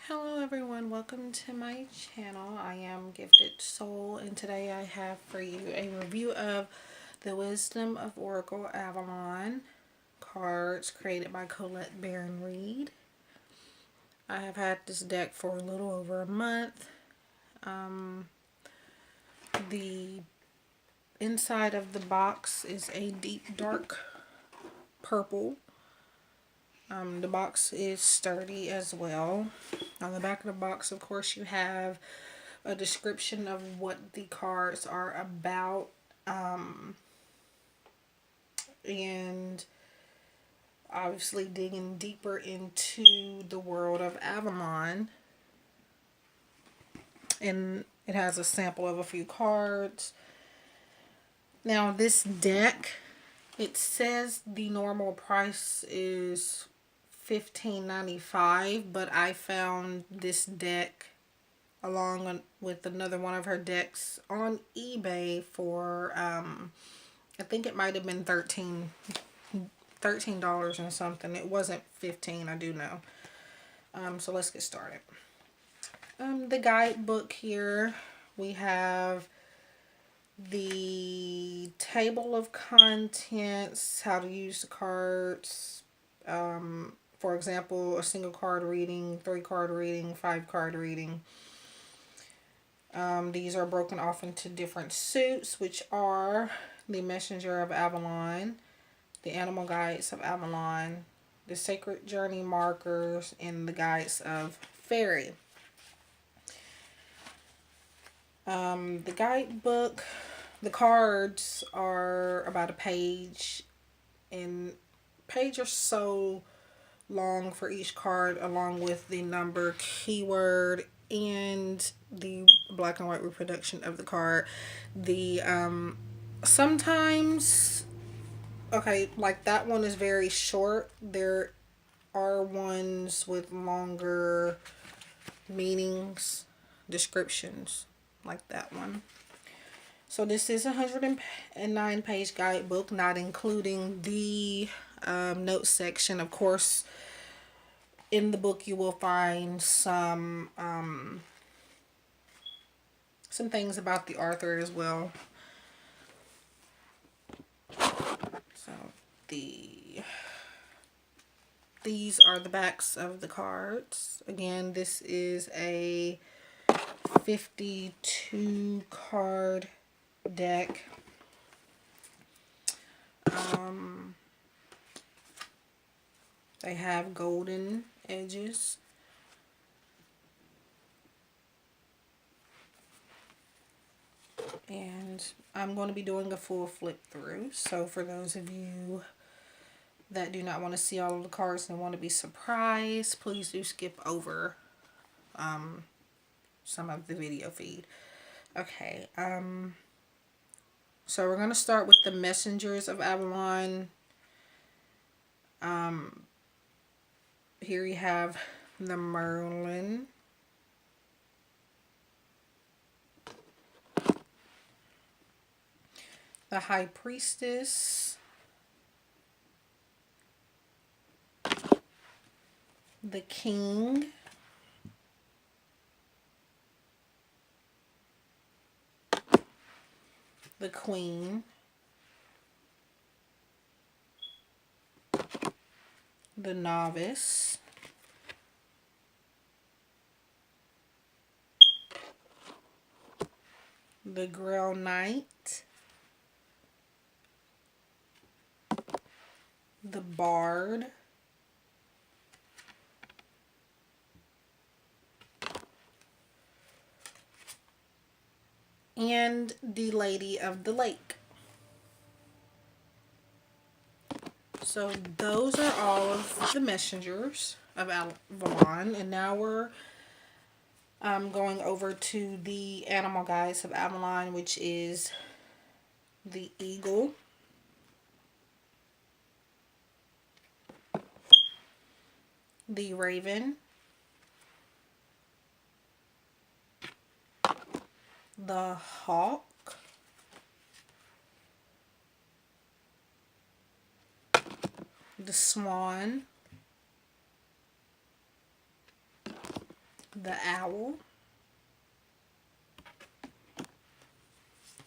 Hello everyone, welcome to my channel. I am Gifted Soul, and today I have for you a review of the Wisdom of Oracle Avalon cards created by Colette Baron Reed. I have had this deck for a little over a month. The inside of the box is a deep dark purple. The box is sturdy as well. On the back of the box, of course, you have a description of what the cards are about, and obviously digging deeper into the world of Avalon. And it has a sample of a few cards. Now this deck, it says the normal price is $15.95, but I found this deck along with another one of her decks on eBay for I think it might have been $13 and something. It wasn't 15, I do know. So let's get started. The guidebook here, we have the table of contents, how to use the cards, for example, a single card reading, 3-card reading, 5-card reading. These are broken off into different suits, which are the Messenger of Avalon, the Animal Guides of Avalon, the Sacred Journey Markers, and the Guides of Fairy. The guidebook, the cards are about a page, and page or so long for each card, along with the number, keyword, and the black and white reproduction of the card. The sometimes, okay, like that one is very short. There are ones with longer meanings, descriptions, like that one. So this is a 109 page guidebook, not including the notes section. Of course, in the book you will find some things about the author as well. So these are the backs of the cards. Again, this is a 52 card deck. They have golden edges. And I'm going to be doing a full flip through. So for those of you that do not want to see all of the cards and want to be surprised, please do skip over some of the video feed. Okay, so we're going to start with the Messengers of Avalon. Here you have the Merlin, the High Priestess, the King, the Queen, the Novice, the Grail Knight, the Bard, and the Lady of the Lake. So those are all of the Messengers of Avalon, and now we're going over to the Animal Guides of Avalon, which is the Eagle, the Raven, the Hawk, the Swan, the owl,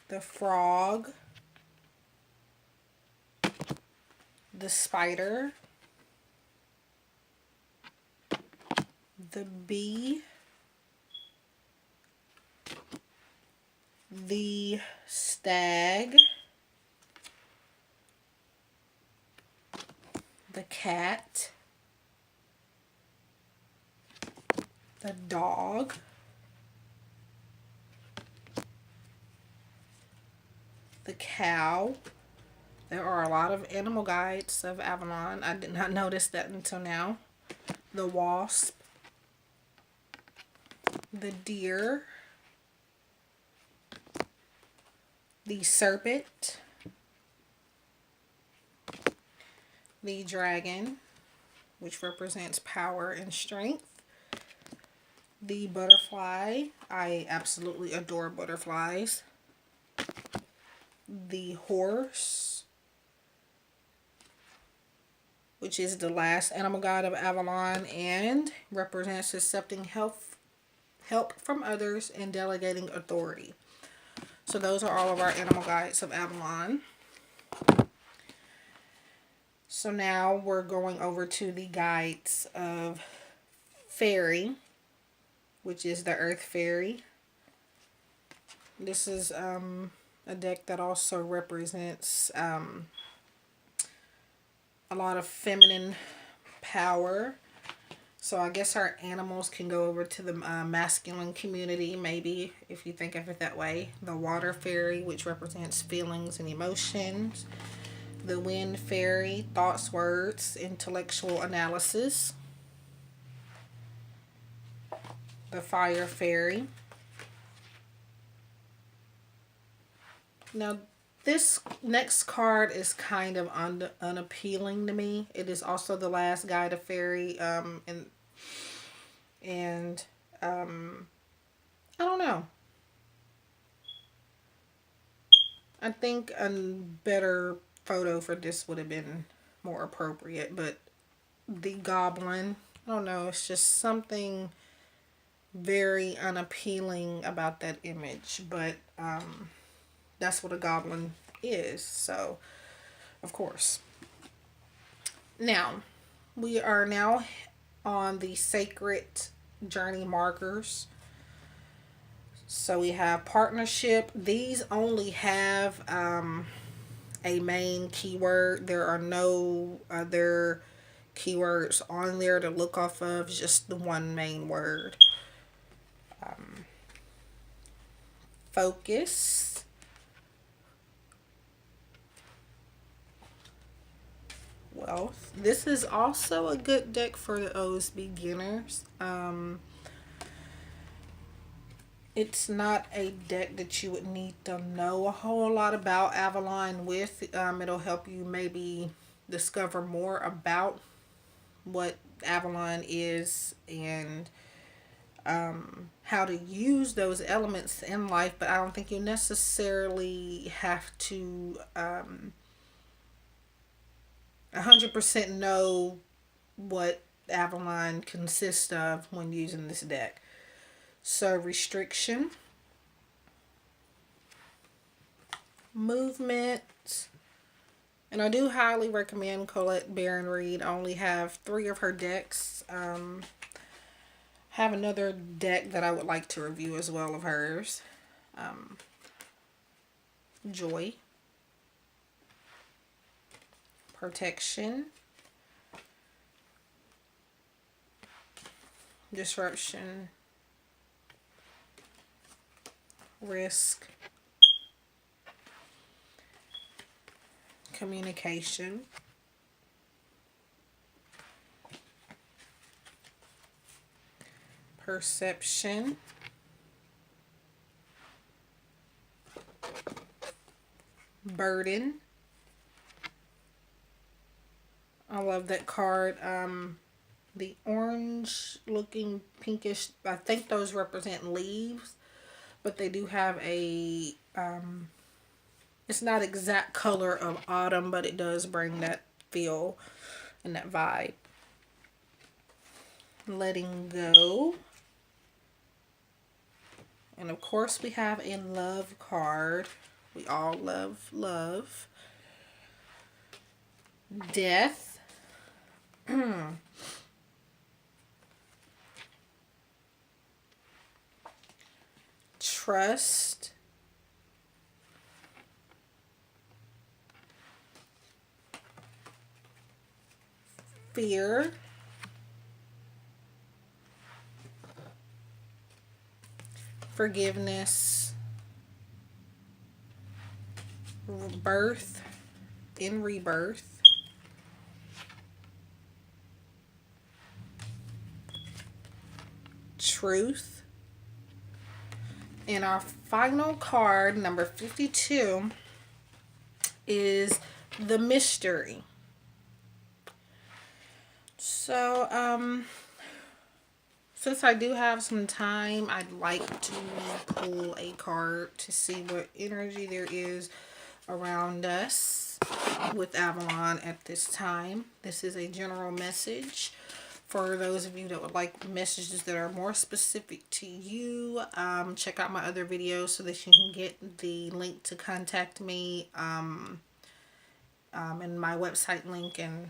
the frog, the spider, the bee, the stag, the cat, the dog, the cow. There are a lot of animal guides of Avalon. I did not notice that until now. The wasp, the deer, the serpent, the dragon, which represents power and strength, the butterfly. I absolutely adore butterflies. The horse, which is the last animal guide of Avalon and represents accepting help from others and delegating authority. So those are all of our animal guides of Avalon. So now we're going over to the guides of Fairy, which is the Earth Fairy. This is a deck that also represents a lot of feminine power. So I guess our animals can go over to the masculine community, maybe, if you think of it that way. The Water Fairy, which represents feelings and emotions. The Wind Fairy, thoughts, words, intellectual analysis. The Fire Fairy. Now, this next card is kind of unappealing to me. It is also the last guide of Fairy, I don't know. I think a better photo for this would have been more appropriate, but the goblin, I don't know, it's just something very unappealing about that image, but that's what a goblin is, so of course. Now, we are now on the sacred journey markers. So we have partnership. These only have a main keyword. There are no other keywords on there to look off of, just the one main word. Focus. Wealth. This is also a good deck for those beginners. It's not a deck that you would need to know a whole lot about Avalon with. It'll help you maybe discover more about what Avalon is and how to use those elements in life, but I don't think you necessarily have to 100% know what Avalon consists of when using this deck. So restriction, movement, and I do highly recommend Colette Baron Reid. I only have 3 of her decks. Have another deck that I would like to review as well of hers. Joy, protection, disruption, risk, communication, perception, burden. I love that card. The orange looking pinkish, I think those represent leaves, but they do have a it's not exact color of autumn, but it does bring that feel and that vibe. Letting go, And of course we have a love card. We all love love. Death. Trust. Fear. Forgiveness. Birth and rebirth. Truth. And our final card, number 52, is the mystery. So, since I do have some time, I'd like to pull a card to see what energy there is around us with Avalon at this time. This is a general message. For those of you that would like messages that are more specific to you, check out my other videos so that you can get the link to contact me and my website link, and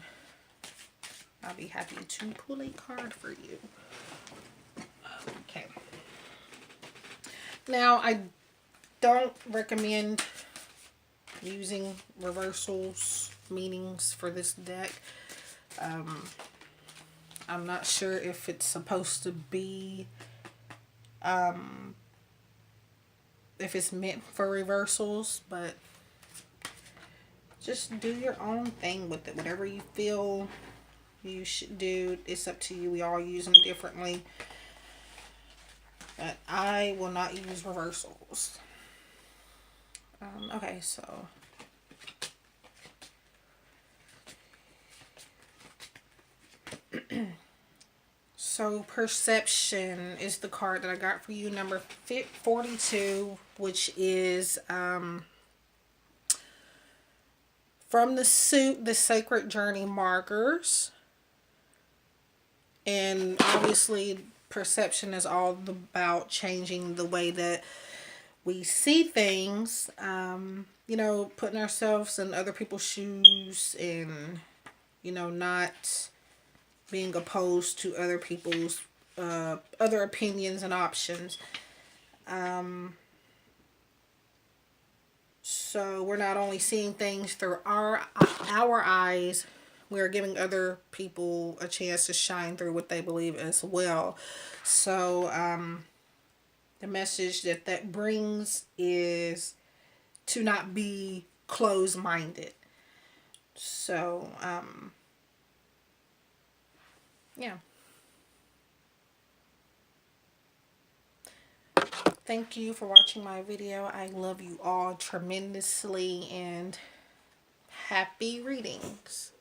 I'll be happy to pull a card for you. Okay. Now, I don't recommend using reversals meanings for this deck. I'm not sure if it's supposed to be, if it's meant for reversals, but just do your own thing with it. Whatever you feel you should do, it's up to you. We all use them differently. But I will not use reversals. Okay, so so perception is the card that I got for you, number 42, which is from the suit, the Sacred Journey markers. And obviously perception is all about changing the way that we see things, you know, putting ourselves in other people's shoes, and, you know, not being opposed to other people's other opinions and options. So we're not only seeing things through our eyes, we're giving other people a chance to shine through what they believe as well. So the message that brings is to not be closed-minded. So yeah. Thank you for watching my video. I love you all tremendously, and happy readings.